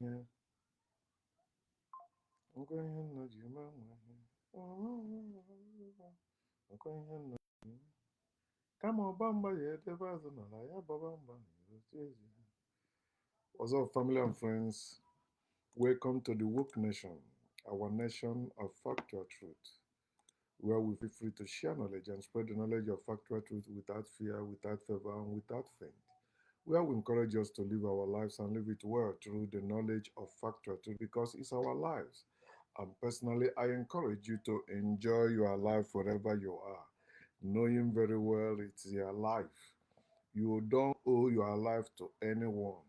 Yeah, I'm going in the gym. Kama Obamba yetebe azụnala ya baba mba n'otu ezi. What's up, family and friends? Welcome to the Woke Nation, our nation of factual truth, where we feel free to share knowledge and spread the knowledge of factual truth without fear, without favor, and without faint. Where we encourage us to live our lives and live it well through the knowledge of factual truth because it's our lives. And personally, I encourage you to enjoy your life wherever you are, knowing very well it's your life. You don't owe your life to anyone.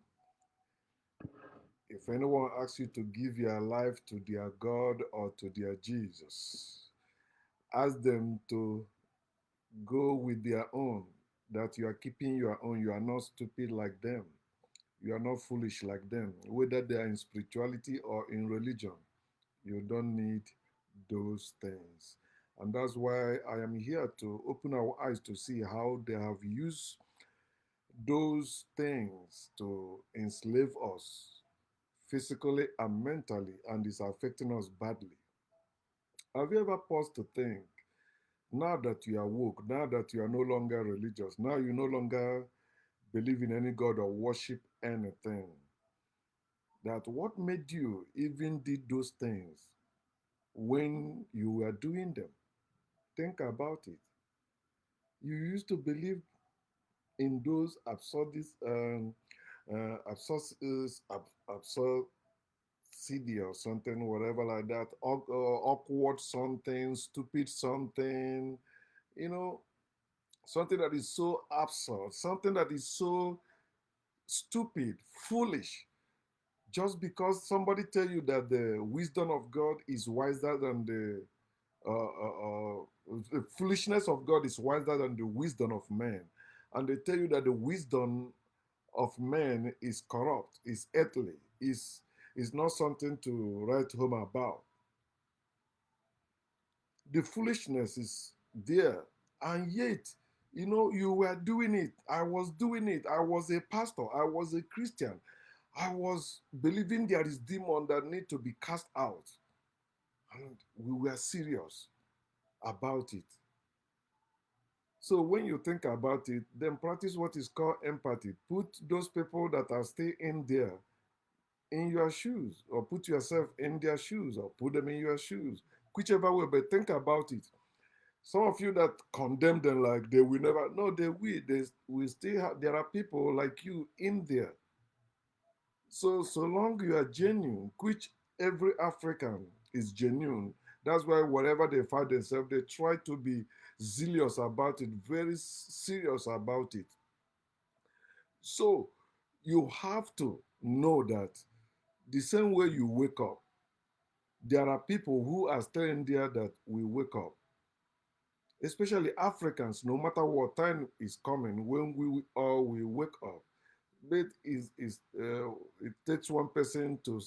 If anyone asks you to give your life to their God or to their Jesus, ask them to go with their own, that you are keeping your own. You are not stupid like them. You are not foolish like them. Whether they are in spirituality or in religion, you don't need those things. And that's why I am here to open our eyes to see how they have used those things to enslave us physically and mentally, and is affecting us badly. Have you ever paused to think, now that you are woke, now that you are no longer religious, now you no longer believe in any God or worship anything, that what made you even did those things when you were doing them? Think about it. You used to believe in those absurd CD or something, whatever like that, awkward something, stupid something, you know, something that is so absurd, something that is so stupid, foolish, just because somebody tell you that the wisdom of God is wiser than the foolishness of God is wiser than the wisdom of man, and they tell you that the wisdom of man is corrupt, is earthly, is not something to write home about. The foolishness is there, and yet, you were doing it. I was doing it. I was a pastor. I was a Christian. I was believing there is demon that need to be cast out, and we were serious about it. So when you think about it, then practice what is called empathy. Put those people that are still in there in your shoes, or put yourself in their shoes, or put them in your shoes, whichever way, but think about it. Some of you that condemn them like they will never, no, they will. They will still have, there are people like you in there. So long you are genuine, which every African is genuine. That's why whatever they find themselves, they try to be zealous about it, very serious about it. So you have to know that the same way you wake up, there are people who are still in there that will wake up, especially Africans. No matter what time is coming, when we all will wake up. But it takes one person to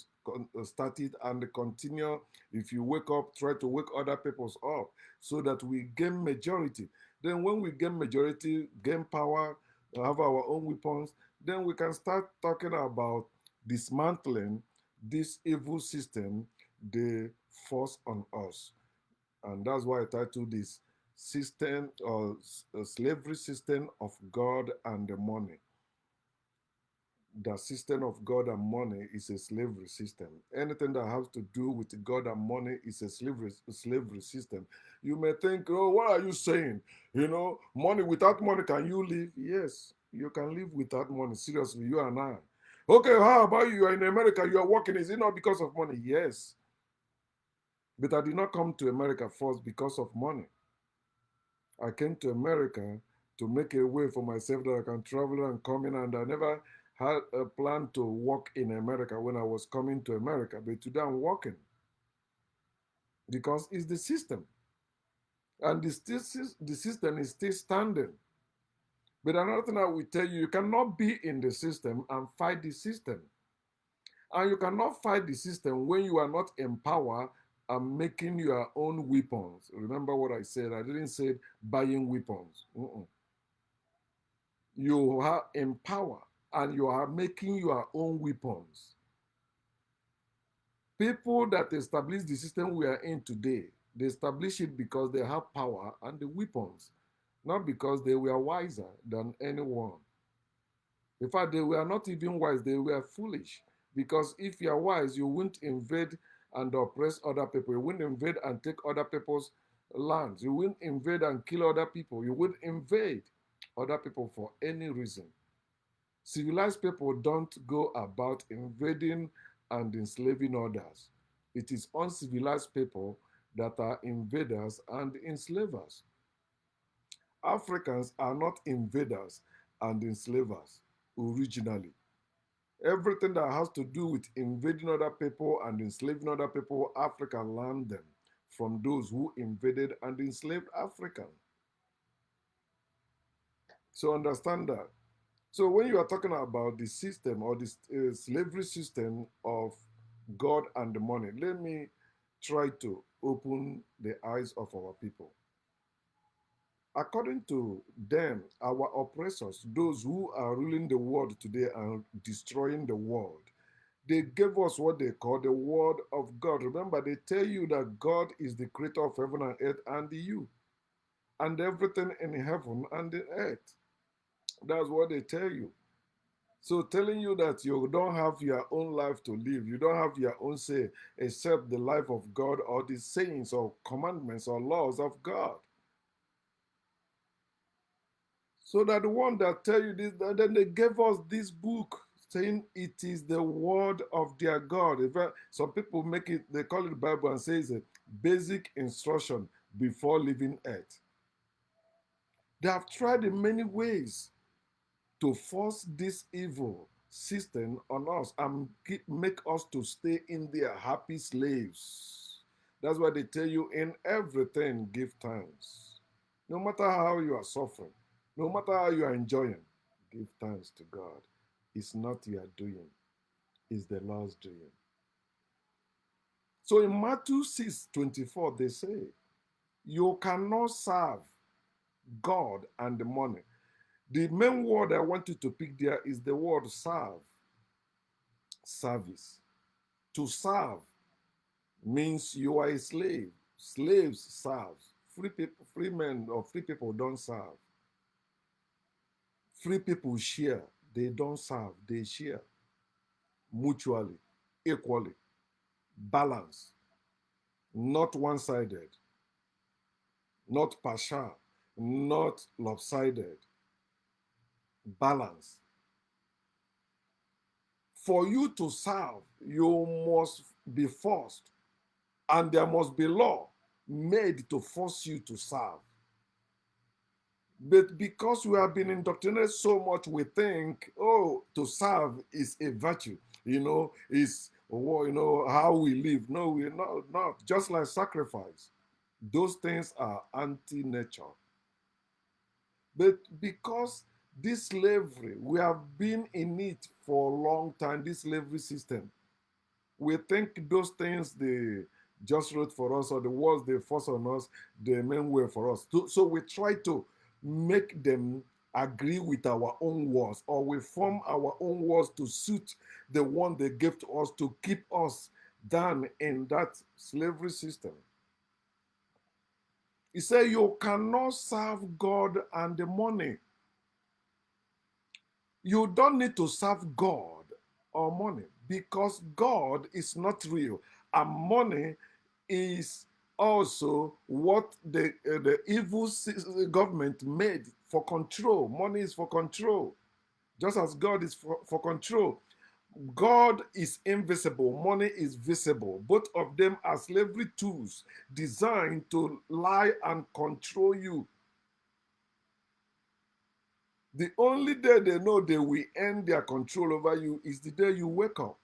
start it and continue. If you wake up, try to wake other people's up so that we gain majority. Then when we gain majority, gain power, have our own weapons, then we can start talking about dismantling this evil system they force on us. And that's why I titled this system or slavery system of God and the money. The system of God and money is a slavery system. Anything that has to do with God and money is a slavery system. You may think, oh, what are you saying? Money, without money, can you live? Yes, you can live without money. Seriously, you and I. Okay, how about you? You are in America, you are working. Is it not because of money? Yes. But I did not come to America first because of money. I came to America to make a way for myself that I can travel and come in, and I never had a plan to work in America when I was coming to America. But today I'm working because it's the system, and the system is still standing. But another thing I will tell you, you cannot be in the system and fight the system. And you cannot fight the system when you are not in power and making your own weapons. Remember what I said? I didn't say buying weapons. You are in power and you are making your own weapons. People that establish the system we are in today, they establish it because they have power and the weapons, not because they were wiser than anyone. In fact, they were not even wise, they were foolish. Because if you are wise, you wouldn't invade and oppress other people. You wouldn't invade and take other people's lands. You wouldn't invade and kill other people. You would invade other people for any reason. Civilized people don't go about invading and enslaving others. It is uncivilized people that are invaders and enslavers. Africans are not invaders and enslavers originally. Everything that has to do with invading other people and enslaving other people, Africa learned them from those who invaded and enslaved Africa. So understand that. So when you are talking about the system or the slavery system of God and the money, let me try to open the eyes of our people. According to them, our oppressors, those who are ruling the world today and destroying the world, they gave us what they call the word of God. Remember, they tell you that God is the creator of heaven and earth and you and everything in heaven and the earth. That's what they tell you. So telling you that you don't have your own life to live, you don't have your own say except the life of God or the sayings or commandments or laws of God. So that the one that tell you this, then they gave us this book saying it is the word of their God. Some people make it, they call it the Bible and say it's a basic instruction before leaving earth. They have tried in many ways to force this evil system on us and make us to stay in their happy slaves. That's why they tell you in everything give thanks. No matter how you are suffering, no matter how you are enjoying, give thanks to God. It's not your doing, it's the Lord's doing. So in Matthew 6:24, they say, you cannot serve God and the money. The main word I want you to pick there is the word serve. Service. To serve means you are a slave. Slaves serve. Free people, free men or free people don't serve. Free people share. They don't serve. They share mutually, equally, balance, not one-sided, not partial, not lopsided. Balance. For you to serve, you must be forced, and there must be law made to force you to serve. But because we have been indoctrinated so much, we think, oh, to serve is a virtue, is how we live. No, we're not. Just like sacrifice, those things are anti-nature. But because this slavery, we have been in it for a long time, this slavery system, we think those things they just wrote for us or the words they force on us, the main way for us. So we try to make them agree with our own words, or we form our own words to suit the one they gave to us to keep us down in that slavery system. He said, you cannot serve God and the money. You don't need to serve God or money because God is not real, and money is also what the evil government made for control. Money is for control, just as God is for control. God is invisible, money is visible. Both of them are slavery tools designed to lie and control you. The only day they know they will end their control over you is the day you wake up.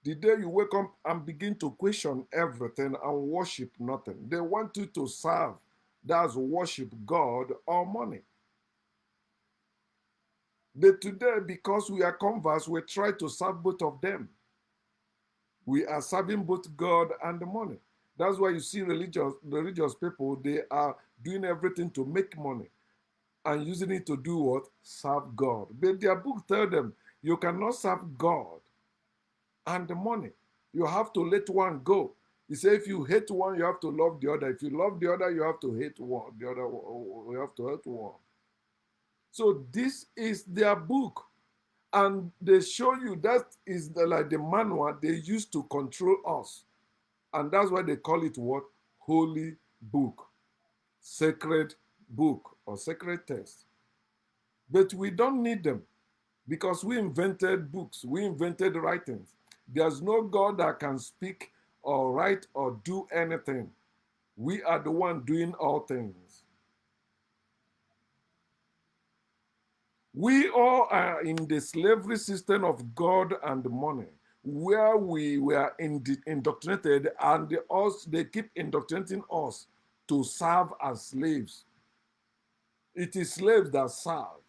The day you wake up and begin to question everything and worship nothing. They want you to serve. That's worship God or money. But today, because we are converts, we try to serve both of them. We are serving both God and the money. That's why you see religious people, they are doing everything to make money and using it to do what? Serve God. But their book tells them you cannot serve God and the money. You have to let one go. He said, if you hate one, you have to love the other. If you love the other, you have to hate one. The other, you have to hate one. So this is their book. And they show you that is like the manual they use to control us. And that's why they call it what? Holy book, sacred book, or sacred text. But we don't need them because we invented books, we invented writings. There's no God that can speak or write or do anything. We are the one doing all things. We all are in the slavery system of God and money, where we were indoctrinated, and they keep indoctrinating us to serve as slaves. It is slaves that serve.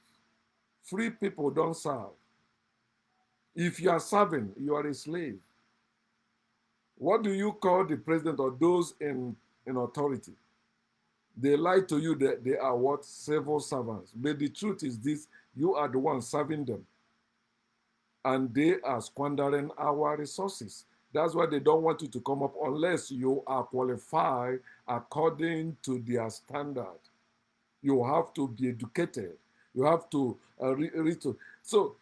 Free people don't serve. If you are serving, you are a slave. What do you call the president or those in authority? They lie to you that they are what? Civil servants. But the truth is this: you are the one serving them. And they are squandering our resources. That's why they don't want you to come up unless you are qualified according to their standard. You have to be educated. You have to read. So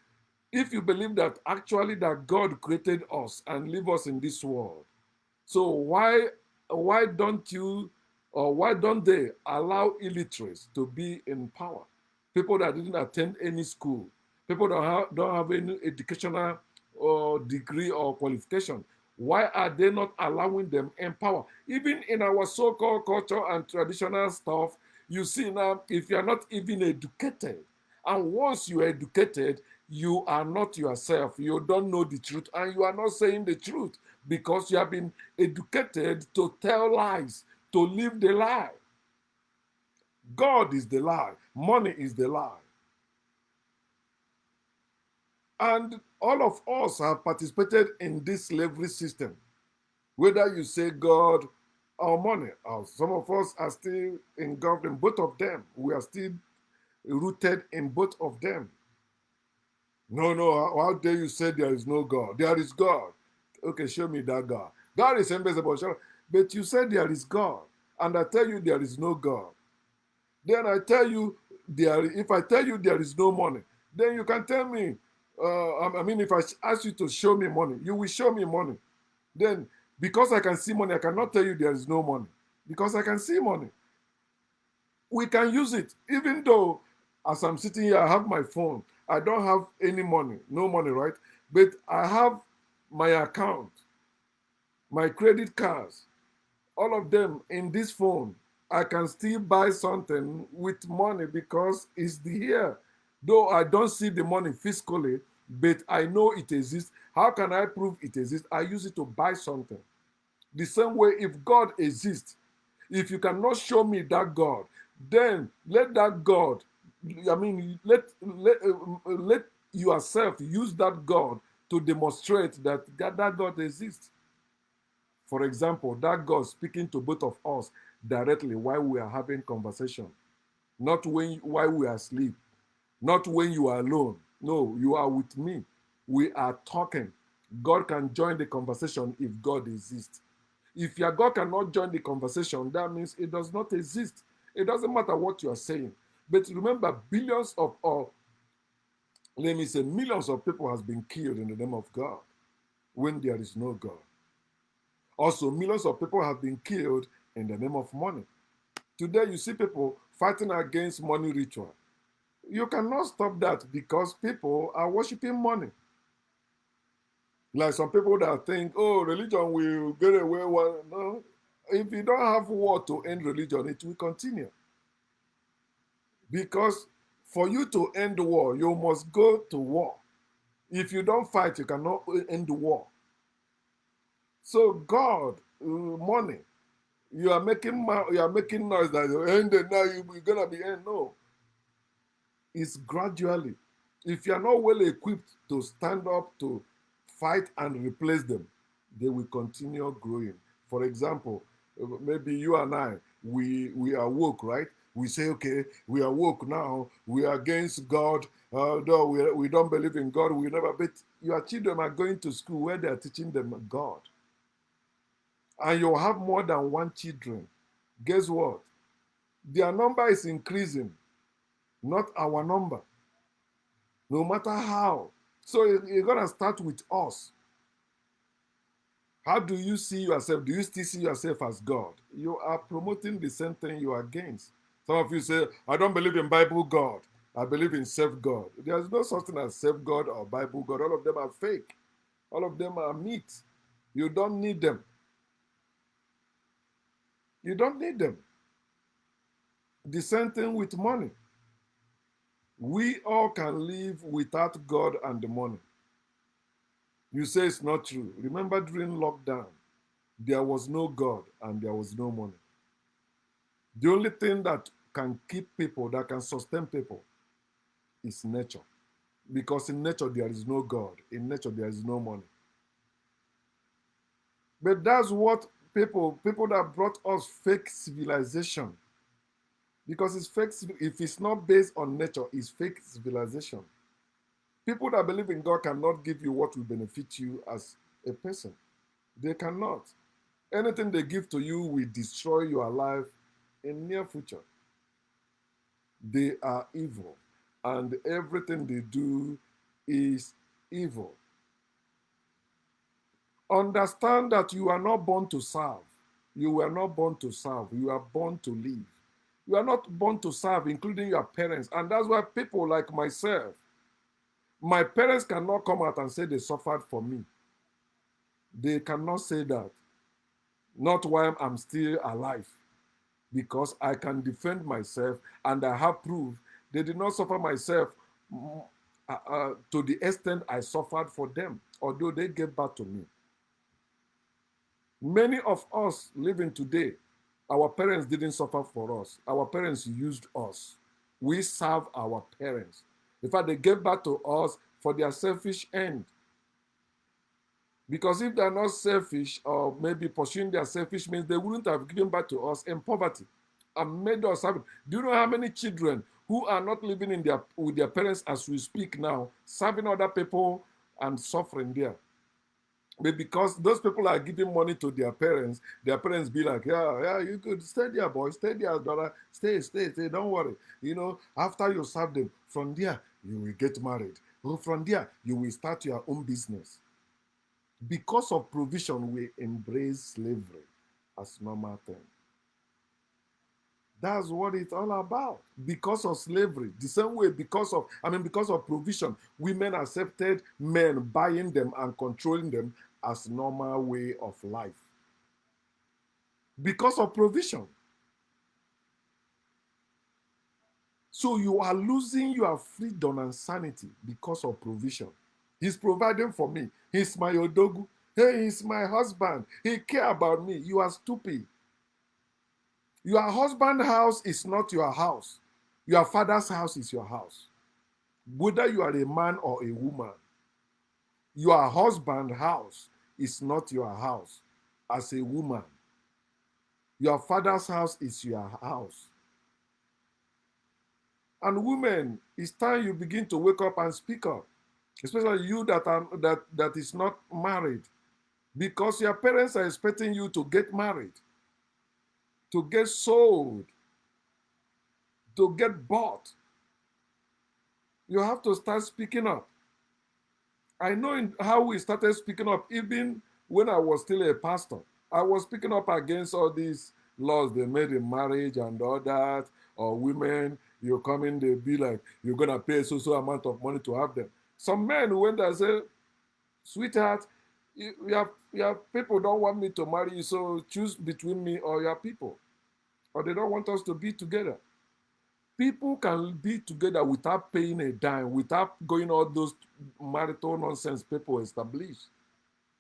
if you believe that actually that God created us and leave us in this world, so why don't you, or why don't they allow illiterates to be in power? People that didn't attend any school, people that don't have any educational or degree or qualification. Why are they not allowing them in power? Even in our so-called culture and traditional stuff, you see now, if you are not even educated, and once you are educated, you are not yourself. You don't know the truth, and you are not saying the truth because you have been educated to tell lies, to live the lie. God is the lie. Money is the lie. And all of us have participated in this slavery system. Whether you say God or money, or some of us are still engulfed in both of them. We are still rooted in both of them. No, how dare you say there is no God? There is God. Okay, show me that God. God is invisible, but you said there is God, and I tell you there is no God. Then I tell you if I tell you there is no money, then you can tell me. If I ask you to show me money, you will show me money. Then, because I can see money, I cannot tell you there is no money. Because I can see money. We can use it, even though, as I'm sitting here, I have my phone. I don't have any money, no money, right? But I have my account, my credit cards, all of them in this phone. I can still buy something with money because it's here. Though I don't see the money physically, but I know it exists. How can I prove it exists? I use it to buy something. The same way, if God exists, if you cannot show me that God, then let that God, let yourself use that God to demonstrate that God exists. For example, that God speaking to both of us directly while we are having conversation, not while we are asleep, not when you are alone. No, you are with me. We are talking. God can join the conversation if God exists. If your God cannot join the conversation, that means it does not exist. It doesn't matter what you are saying. But remember, millions of people has been killed in the name of God when there is no God. Also, millions of people have been killed in the name of money. Today, you see people fighting against money ritual. You cannot stop that because people are worshiping money. Like some people that think, oh, religion will get away. No, if you don't have war to end religion, it will continue. Because for you to end the war, you must go to war. If you don't fight, you cannot end the war. So God, money, you are making noise that you end it now. You're gonna be end. No, it's gradually. If you are not well equipped to stand up to fight and replace them, they will continue growing. For example, maybe you and I, we are woke, right? We say, okay, we are woke now. We are against God No, we don't believe in God. We never. But your children are going to school where they are teaching them God. And you have more than one children. Guess what? Their number is increasing, not our number. No matter how. So you're going to start with us. How do you see yourself? Do you still see yourself as God? You are promoting the same thing you are against. Some of you say, I don't believe in Bible God. I believe in self-God. There's no such thing as self-God or Bible God. All of them are fake. All of them are meat. You don't need them. You don't need them. The same thing with money. We all can live without God and the money. You say it's not true. Remember during lockdown, there was no God and there was no money. The only thing that can keep people, that can sustain people, is nature. Because in nature there is no God. In nature there is no money. But that's what people that brought us fake civilization. Because it's fake, if it's not based on nature, it's fake civilization. People that believe in God cannot give you what will benefit you as a person. They cannot. Anything they give to you will destroy your life in near future. They are evil, and everything they do is evil. Understand that you are not born to serve. You were not born to serve. You are born to live. You are not born to serve, including your parents. And that's why people like myself, my parents cannot come out and say they suffered for me. They cannot say that. Not while I'm still alive. Because I can defend myself and I have proof they did not suffer myself to the extent I suffered for them, although they gave back to me. Many of us living today, our parents didn't suffer for us. Our parents used us. We serve our parents. In fact, they gave back to us for their selfish end. Because if they're not selfish or maybe pursuing their selfish means, they wouldn't have given back to us in poverty and made us have it. Do you know how many children who are not living with their parents as we speak now, serving other people and suffering there? But because those people are giving money to their parents be like, yeah, you could stay there, boy, stay there, daughter, stay, don't worry. You know, after you serve them, from there, you will get married. Or from there, you will start your own business. Because of provision, we embrace slavery as normal thing. That's what it's all about. Because of slavery. The same way, because of provision, women accepted men buying them and controlling them as normal way of life. Because of provision. So you are losing your freedom and sanity because of provision. He's providing for me. He's my odogu. Hey, he's my husband. He cares about me. You are stupid. Your husband's house is not your house. Your father's house is your house. Whether you are a man or a woman, your husband's house is not your house as a woman. Your father's house is your house. And women, it's time you begin to wake up and speak up. Especially you that is not married. Because your parents are expecting you to get married, to get sold, to get bought. You have to start speaking up. I know how we started speaking up even when I was still a pastor. I was speaking up against all these laws they made in marriage and all that, or women, you come in, they be like, you're going to pay so amount of money to have them. Some men went and said, sweetheart, your people don't want me to marry you, so choose between me or your people. Or they don't want us to be together. People can be together without paying a dime, without going all those marital nonsense people establish.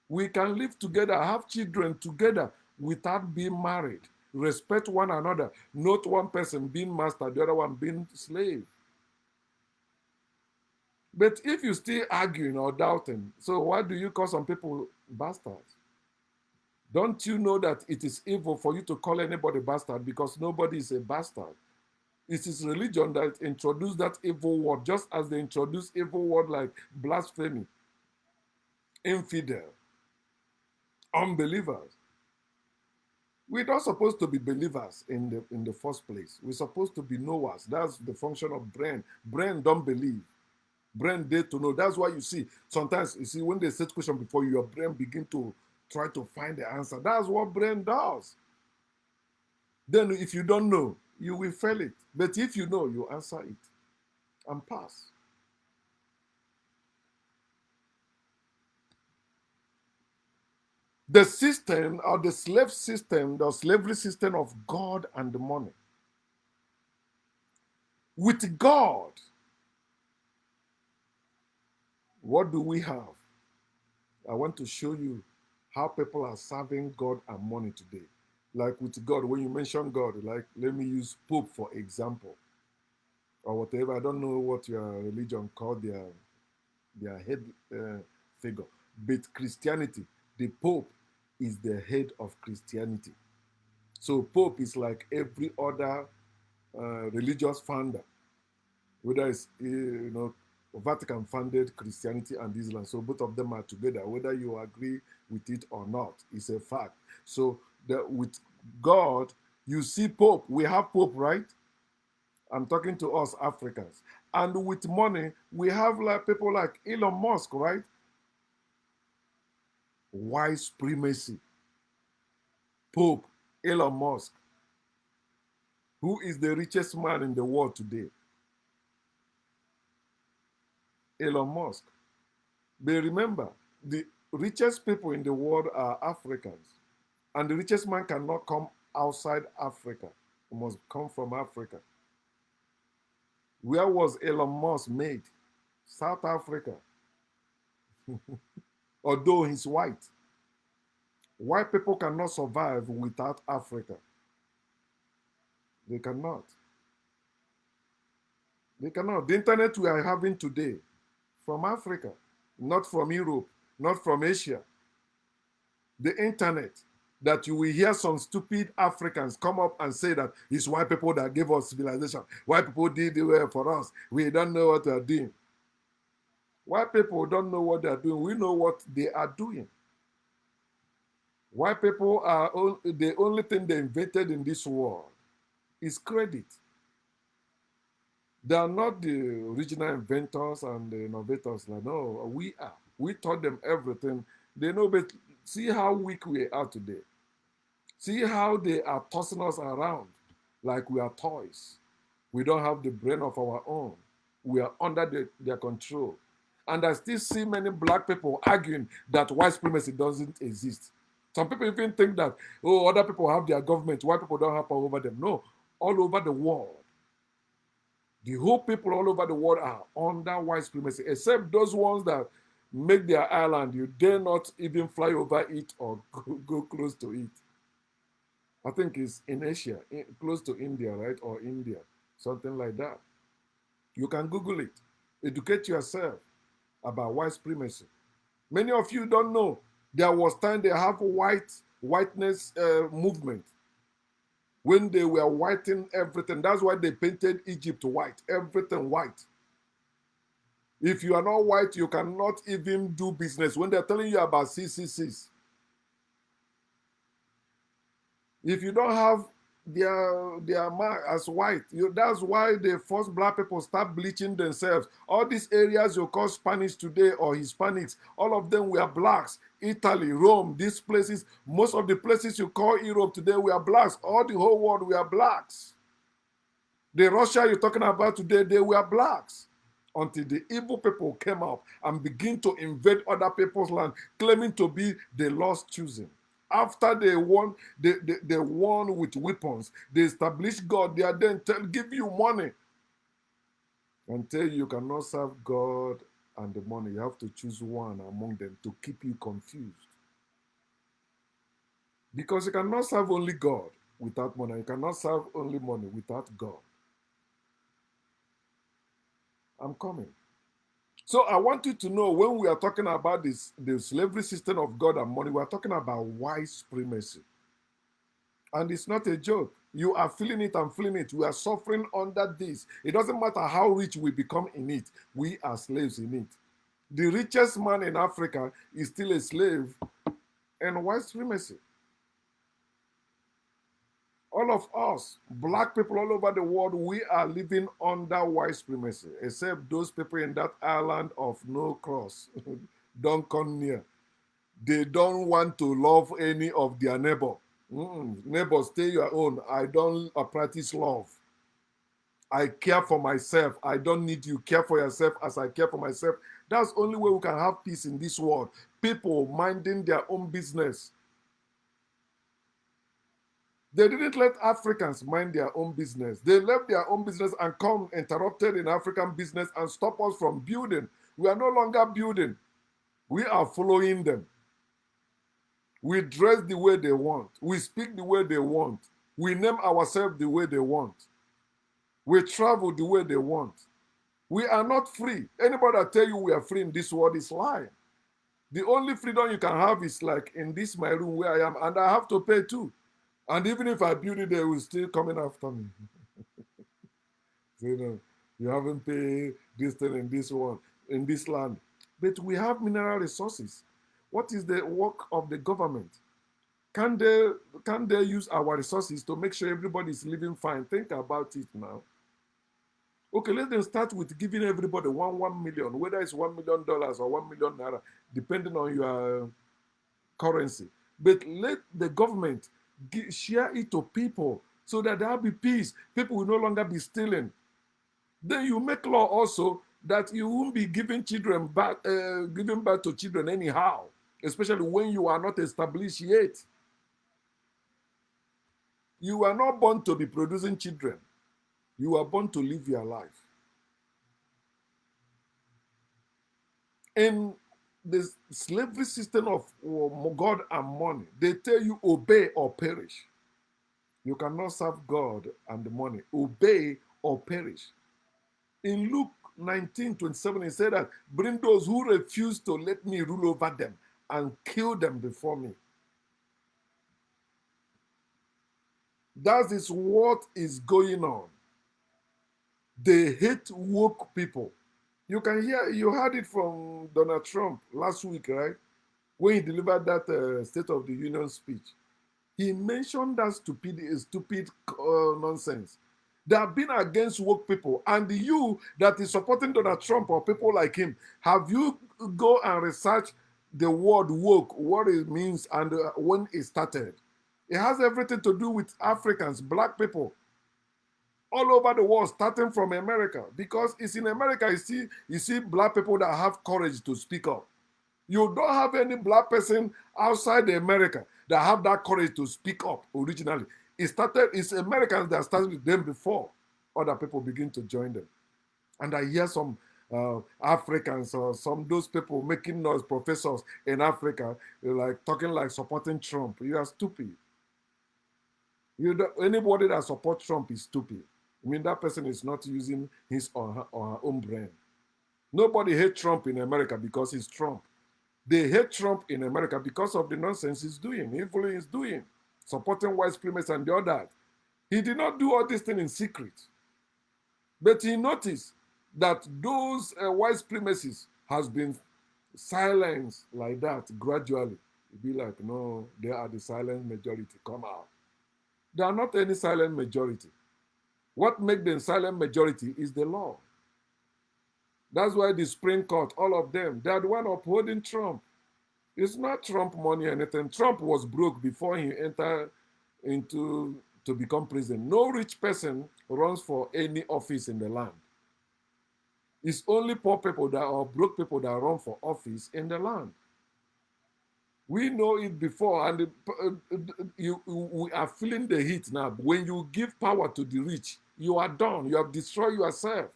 We can live together, have children together without being married. Respect one another, not one person being master, the other one being slave. But if you still arguing or doubting, so why do you call some people bastards? Don't you know that it is evil for you to call anybody bastard because nobody is a bastard? It is religion that introduced that evil word, just as they introduced evil word like blasphemy, infidel, unbelievers. We're not supposed to be believers in the first place. We're supposed to be knowers. That's the function of brain. Brain don't believe. Brain dare to know. That's why you see sometimes you see when they set question before you, your brain begin to try to find the answer. That's what brain does. Then if you don't know, you will fail it. But if you know, you answer it and pass. The system or the slave system, the slavery system of God and the money. With God, what do we have? I want to show you how people are serving God and money today. Like with God, when you mention God, like let me use Pope for example, or whatever. I don't know what your religion called their head figure, but Christianity, the Pope is the head of Christianity. So Pope is like every other religious founder, whether it's Vatican founded Christianity and Islam. So both of them are together, whether you agree with it or not. It's a fact. So with God, you see Pope. We have Pope, right? I'm talking to us Africans. And with money, we have like people like Elon Musk, right? White supremacy. Pope Elon Musk, who is the richest man in the world today. Elon Musk. But remember, the richest people in the world are Africans. And the richest man cannot come outside Africa. He must come from Africa. Where was Elon Musk made? South Africa. Although he's white. White people cannot survive without Africa. They cannot. They cannot. The internet we are having today, from Africa, not from Europe, not from Asia. The internet, that you will hear some stupid Africans come up and say that it's white people that gave us civilization. White people did the way for us. We don't know what they're doing. White people don't know what they're doing. We know what they are doing. White people are the only thing they invented in this world is credit. They are not the original inventors and the innovators. Like, no, we are. We taught them everything. They know, but see how weak we are today. See how they are tossing us around like we are toys. We don't have the brain of our own. We are under their control. And I still see many black people arguing that white supremacy doesn't exist. Some people even think that, oh, other people have their government, white people don't have power over them. No, all over the world. The whole people all over the world are under white supremacy, except those ones that make their island. You dare not even fly over it or go close to it. I think it's in Asia, close to India, right? Or India, something like that. You can Google it. Educate yourself about white supremacy. Many of you don't know. There was time they have whiteness movement. When they were whitening everything, that's why they painted Egypt white, everything white. If you are not white, you cannot even do business. When they're telling you about CCCs, if you don't have their mark as white, that's why the first black people start bleaching themselves. All these areas you call Spanish today or Hispanics, all of them were blacks. Italy, Rome, these places, most of the places you call Europe today were blacks. All the whole world were blacks. The Russia you're talking about today, they were blacks. Until the evil people came up and begin to invade other people's land, claiming to be the lost choosing. After they won with weapons, they established God. They are then give you money and tell you cannot serve God and the money. You have to choose one among them to keep you confused. Because you cannot serve only God without money. You cannot serve only money without God. I'm coming. So I want you to know when we are talking about the slavery system of God and money, we are talking about white supremacy. And it's not a joke. You are feeling it and feeling it. We are suffering under this. It doesn't matter how rich we become in it, we are slaves in it. The richest man in Africa is still a slave in white supremacy. All of us, black people all over the world, we are living under white supremacy, except those people in that island of no cross. Don't come near. They don't want to love any of their neighbor. Neighbor, stay your own. I don't practice love. I care for myself. I don't need you. Care for yourself as I care for myself. That's the only way we can have peace in this world. People minding their own business. They didn't let Africans mind their own business. They left their own business and come interrupted in African business and stop us from building. We are no longer building. We are following them. We dress the way they want. We speak the way they want. We name ourselves the way they want. We travel the way they want. We are not free. Anybody that tell you we are free in this world is lying. The only freedom you can have is like in this my room where I am, and I have to pay too. And even if I build it, they will still coming after me. So, you haven't paid this thing in this one, in this land. But we have mineral resources. What is the work of the government? Can they use our resources to make sure everybody is living fine? Think about it now. Okay, let them start with giving everybody 1 million, whether it's $1 million or 1 million naira, depending on your currency. But let the government share it to people so that there will be peace. People will no longer be stealing. Then you make law also that you won't be giving children back, giving birth to children anyhow, especially when you are not established yet. You are not born to be producing children. You are born to live your life. In the slavery system of God and money, they tell you obey or perish. You cannot serve God and the money. Obey or perish. In Luke 19:27, he said that bring those who refuse to let me rule over them and kill them before me. That is what is going on. They hate woke people. You heard it from Donald Trump last week, right? When he delivered that State of the Union speech. He mentioned that stupid nonsense. They have been against woke people. And you that is supporting Donald Trump or people like him, have you go and research the word woke, what it means and when it started? It has everything to do with Africans, black people, all over the world, starting from America. Because it's in America, you see black people that have courage to speak up. You don't have any black person outside America that have that courage to speak up originally. It's Americans that started with them before other people begin to join them. And I hear some Africans or some those people making noise, professors in Africa, like talking like supporting Trump. You are stupid. Anybody that supports Trump is stupid. I mean, that person is not using his or her own brain. Nobody hates Trump in America because he's Trump. They hate Trump in America because of the nonsense he's doing, evil he's doing, supporting white supremacists and the other. He did not do all this thing in secret. But he noticed that those white supremacists has been silenced like that gradually. He'd be like, no, they are the silent majority. Come out. They are not any silent majority. What makes them silent majority is the law. That's why the Supreme Court, all of them, they are the one upholding Trump. It's not Trump money or anything. Trump was broke before he entered to become president. No rich person runs for any office in the land. It's only poor people or broke people that run for office in the land. We know it before, and we are feeling the heat now. When you give power to the rich, you are done. You have destroyed yourself.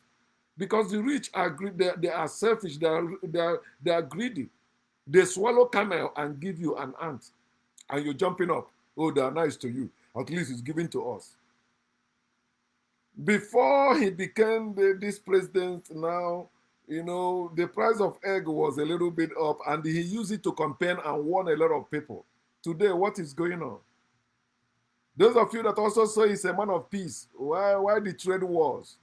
Because the rich are they are selfish, they are greedy. They swallow camel and give you an ant. And you're jumping up. Oh, they are nice to you. At least it's given to us. Before he became this president now, the price of egg was a little bit up and he used it to campaign and won a lot of people. Today, what is going on? Those of you that also say he's a man of peace, why the trade wars?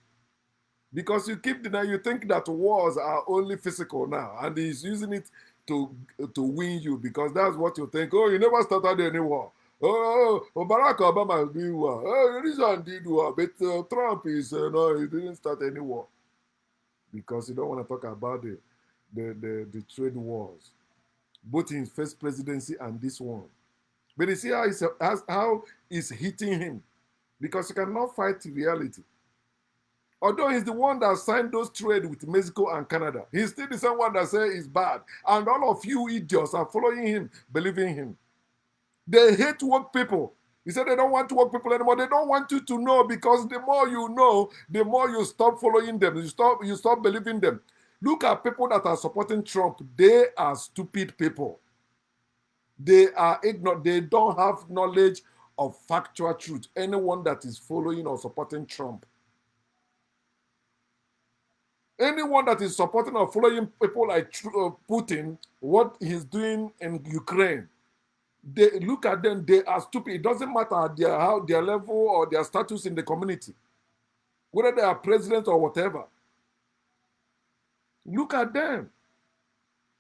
Because you keep denying, you think that wars are only physical now, and he's using it to win you because that's what you think. Oh, you never started any war. Barack Obama did war. Oh, this one did war, but Trump is no, he didn't start any war because you don't want to talk about the trade wars, both in his first presidency and this one. But you see how it's hitting him because you cannot fight reality. Although he's the one that signed those trade with Mexico and Canada, he's still the same one that says it's bad. And all of you idiots are following him, believing him. They hate work people. He said they don't want to work people anymore. They don't want you to know because the more you know, the more you stop following them. You stop believing them. Look at people that are supporting Trump. They are stupid people. They are ignorant. They don't have knowledge of factual truth. Anyone that is following or supporting Trump. Anyone that is supporting or following people like Putin, what he's doing in Ukraine, they look at them, they are stupid. It doesn't matter their level or their status in the community, whether they are president or whatever. Look at them.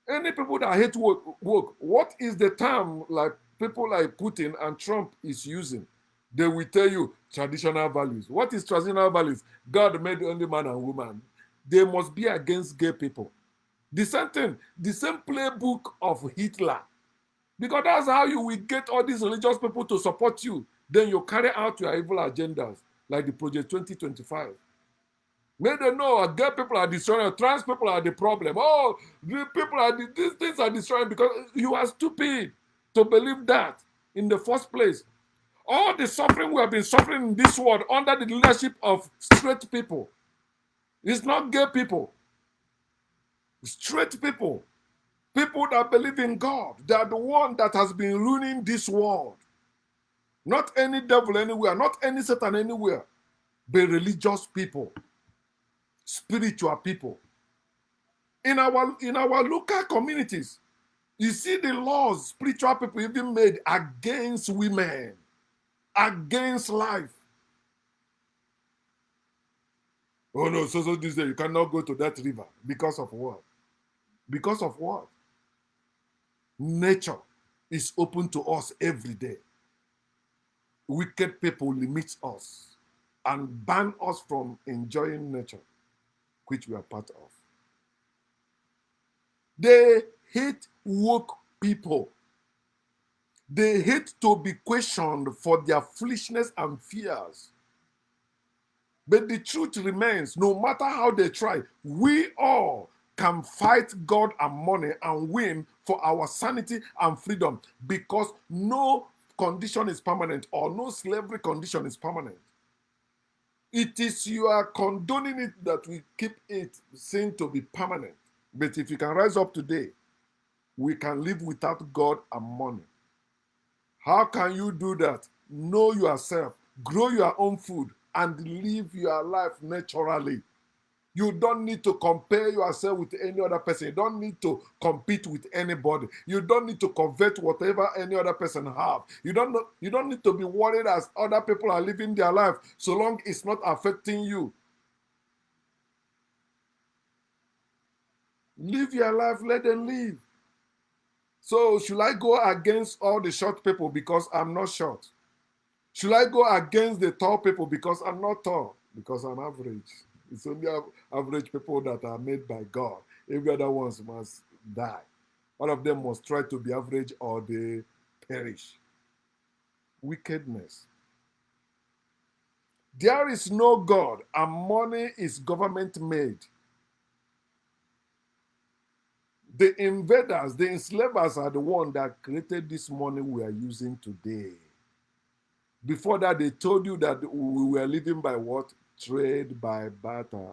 Any people that hate work, what is the term like people like Putin and Trump is using? They will tell you traditional values. What is traditional values? God made only man and woman. They must be against gay people. The same thing, the same playbook of Hitler. Because that's how you will get all these religious people to support you. Then you carry out your evil agendas, like the Project 2025. May they know gay people are destroying, trans people are the problem. Oh, these things are destroying because you are stupid to believe that in the first place. All the suffering we have been suffering in this world under the leadership of straight people. It's not gay people. Straight people. People that believe in God. They are the one that has been ruining this world. Not any devil anywhere, not any Satan anywhere, but religious people, spiritual people. In our local communities, you see the laws spiritual people even made against women, against life. Oh no, so this day you cannot go to that river because of what? Because of what? Nature is open to us every day. Wicked people limit us and ban us from enjoying nature, which we are part of. They hate woke people. They hate to be questioned for their foolishness and fears. But the truth remains, no matter how they try, we all can fight God and money and win for our sanity and freedom because no condition is permanent or no slavery condition is permanent. It is you are condoning it that we keep it seen to be permanent. But if you can rise up today, we can live without God and money. How can you do that? Know yourself, grow your own food, and live your life naturally. You don't need to compare yourself with any other person. You don't need to compete with anybody. You don't need to covet whatever any other person have. You don't need to be worried as other people are living their life so long it's not affecting you. Live your life, let them live. So should I go against all the short people because I'm not short? Should I go against the tall people because I'm not tall? Because I'm average. It's only average people that are made by God. Every other ones must die. All of them must try to be average or they perish. Wickedness. There is no God and money is government made. The invaders, the enslavers are the ones that created this money we are using today. Before that, they told you that we were living by what? Trade by barter.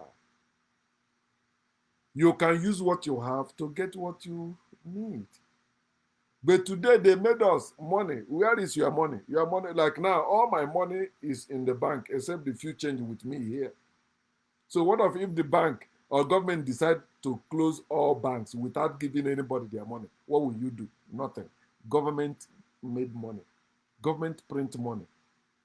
You can use what you have to get what you need. But today they made us money. Where is your money? Your money, like now, all my money is in the bank except the few change with me here. So what if the bank or government decide to close all banks without giving anybody their money? What will you do? Nothing. Government made money. Government print money.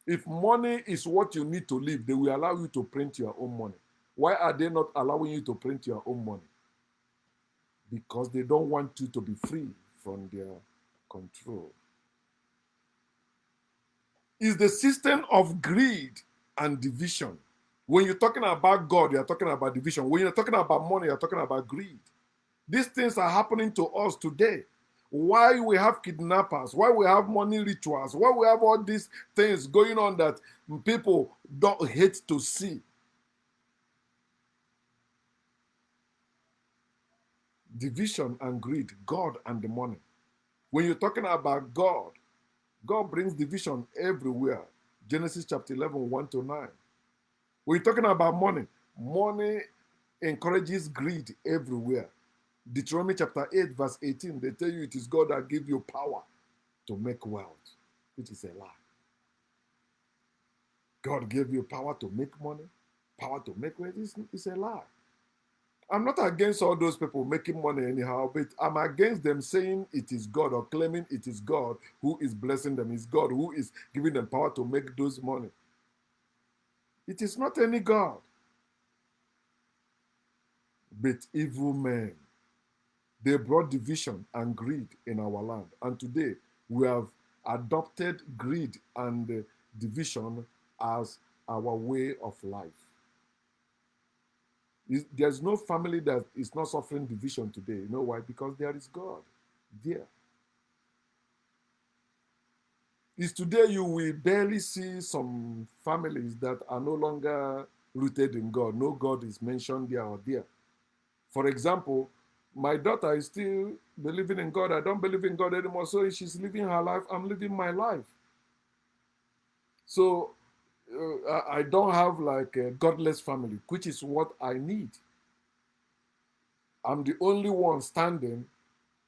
If money is what you need to live, they will allow you to print your own money. Why are they not allowing you to print your own money? Because they don't want you to be free from their control. It's the system of greed and division. When you're talking about God, you're talking about division. When you're talking about money, you're talking about greed. These things are happening to us today. Why we have kidnappers, why we have money rituals, why we have all these things going on that people don't hate to see. Division and greed, God and the money. When you're talking about God, God brings division everywhere. Genesis chapter 11, 1 to 9. When you're talking about money, money encourages greed everywhere. Deuteronomy chapter 8, verse 18, they tell you it is God that gives you power to make wealth, which is a lie. God gave you power to make money, power to make wealth. It's a lie. I'm not against all those people making money anyhow, but I'm against them saying it is God or claiming it is God who is blessing them. It's God who is giving them power to make those money. It is not any God, but evil men. They brought division and greed in our land. And today, we have adopted greed and division as our way of life. There's no family that is not suffering division today. You know why? Because there is God there. Is today you will barely see some families that are no longer rooted in God. No God is mentioned there or there. For example, my daughter is still believing in God. I don't believe in God anymore. So she's living her life. I'm living my life. So I don't have like a godless family, which is what I need. I'm the only one standing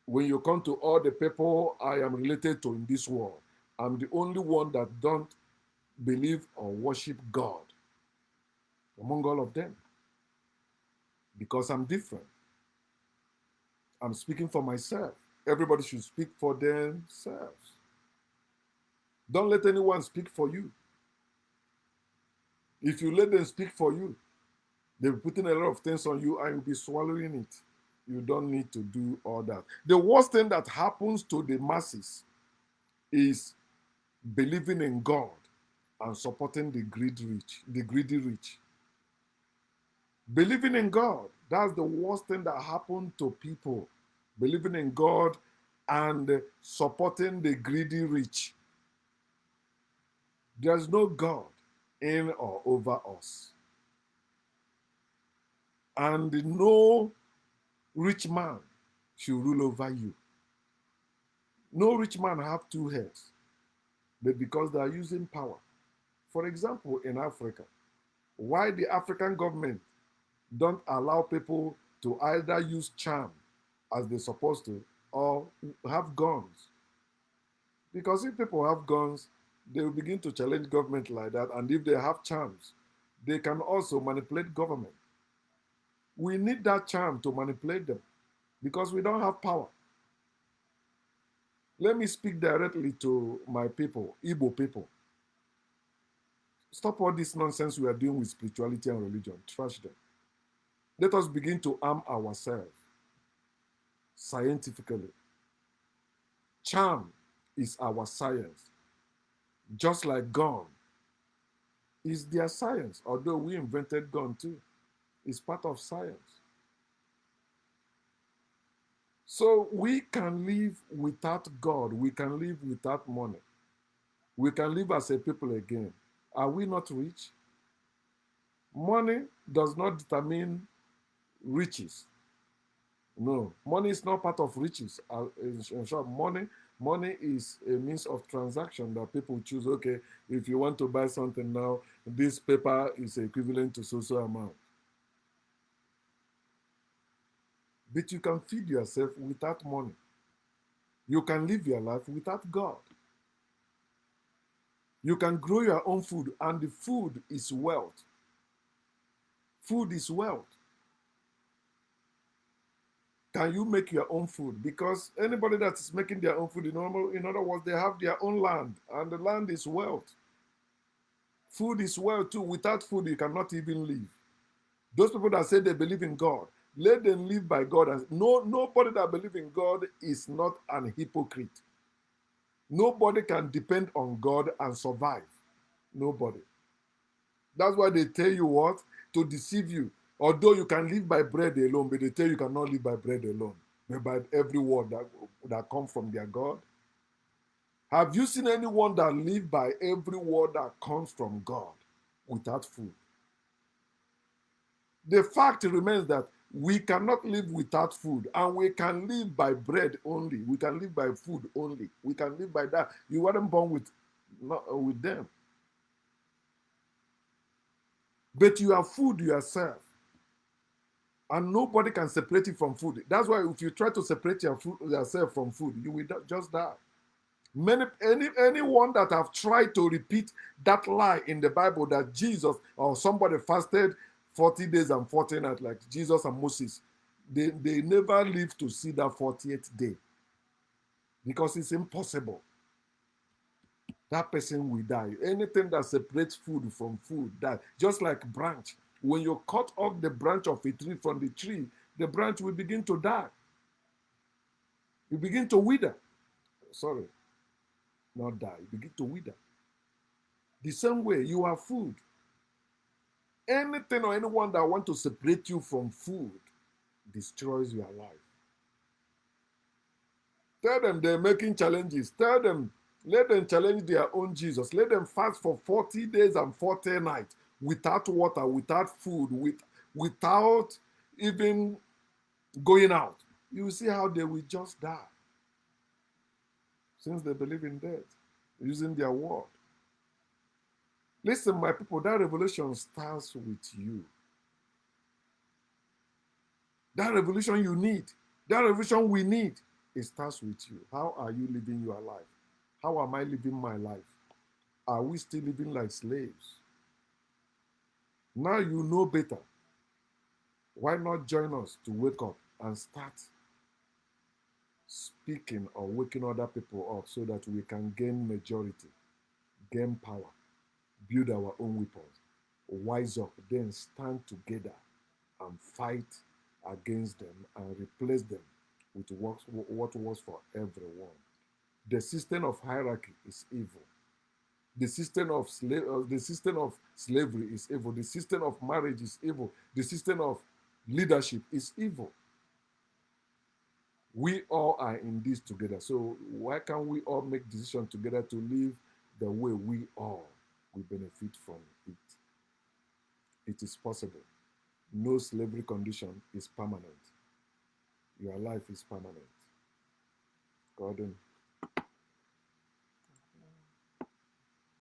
when you come to all the people I am related to in this world. I'm the only one that don't believe or worship God among all of them because I'm different. I'm speaking for myself. Everybody should speak for themselves. Don't let anyone speak for you. If you let them speak for you, they'll be putting a lot of things on you and you'll be swallowing it. You don't need to do all that. The worst thing that happens to the masses is believing in God and supporting the greedy rich. Believing in God, that's the worst thing that happened to people. Believing in God and supporting the greedy rich. There's no God in or over us. And no rich man should rule over you. No rich man have two heads, but because they are using power. For example, in Africa, why the African government don't allow people to either use charm as they're supposed to or have guns? Because if people have guns, they will begin to challenge government like that. And if they have charms, they can also manipulate government. We need that charm to manipulate them because we don't have power. Let me speak directly to my people, Igbo people. Stop all this nonsense we are doing with spirituality and religion. Trash them. Let us begin to arm ourselves scientifically. Charm is our science, just like gun is their science, although we invented gun too. It's part of science. So we can live without God. We can live without money. We can live as a people again. Are we not rich? Money does not determine riches. No, money is not part of riches. In short, money is a means of transaction that people choose. Okay, if you want to buy something now, this paper is equivalent to so amount. But you can feed yourself without money. You can live your life without God. You can grow your own food, and the food is wealth. Food is wealth. Can you make your own food? Because anybody that is making their own food, in other words, they have their own land, and the land is wealth. Food is well too. Without food, you cannot even live. Those people that say they believe in God, let them live by God. And nobody that believes in God is not an hypocrite. Nobody can depend on God and survive. Nobody. That's why they tell you what? To deceive you. Although you can live by bread alone, but they tell you cannot live by bread alone, but by every word that comes from their God. Have you seen anyone that live by every word that comes from God without food? The fact remains that we cannot live without food, and we can live by bread only. We can live by food only. We can live by that. You weren't born with them, but you have food yourself, and nobody can separate you from food. That's why if you try to separate yourself from food, you will just die. Anyone that have tried to repeat that lie in the Bible that Jesus or somebody fasted 40 days and 40 nights like Jesus and Moses, they never live to see that 40th day because it's impossible. That person will die. Anything that separates food from food, that just like branch. When you cut off the branch of a tree from the tree, the branch will begin to die. You begin to wither. Sorry, not die. You begin to wither. The same way, you are food. Anything or anyone that want to separate you from food destroys your life. Tell them they're making challenges. Tell them, let them challenge their own Jesus. Let them fast for 40 days and 40 nights without water, without food, without even going out. You will see how they will just die since they believe in death, using their word. Listen, my people, that revolution starts with you. That revolution you need, that revolution we need, it starts with you. How are you living your life? How am I living my life? Are we still living like slaves? Now you know better. Why not join us to wake up and start speaking or waking other people up so that we can gain majority, gain power, build our own weapons, wise up, then stand together and fight against them and replace them with what was for everyone. The system of hierarchy is evil. The system of slavery is evil. The system of marriage is evil. The system of leadership is evil. We all are in this together. So why can't we all make decisions together to live the way we all will benefit from it? It is possible. No slavery condition is permanent. Your life is permanent. Gordon.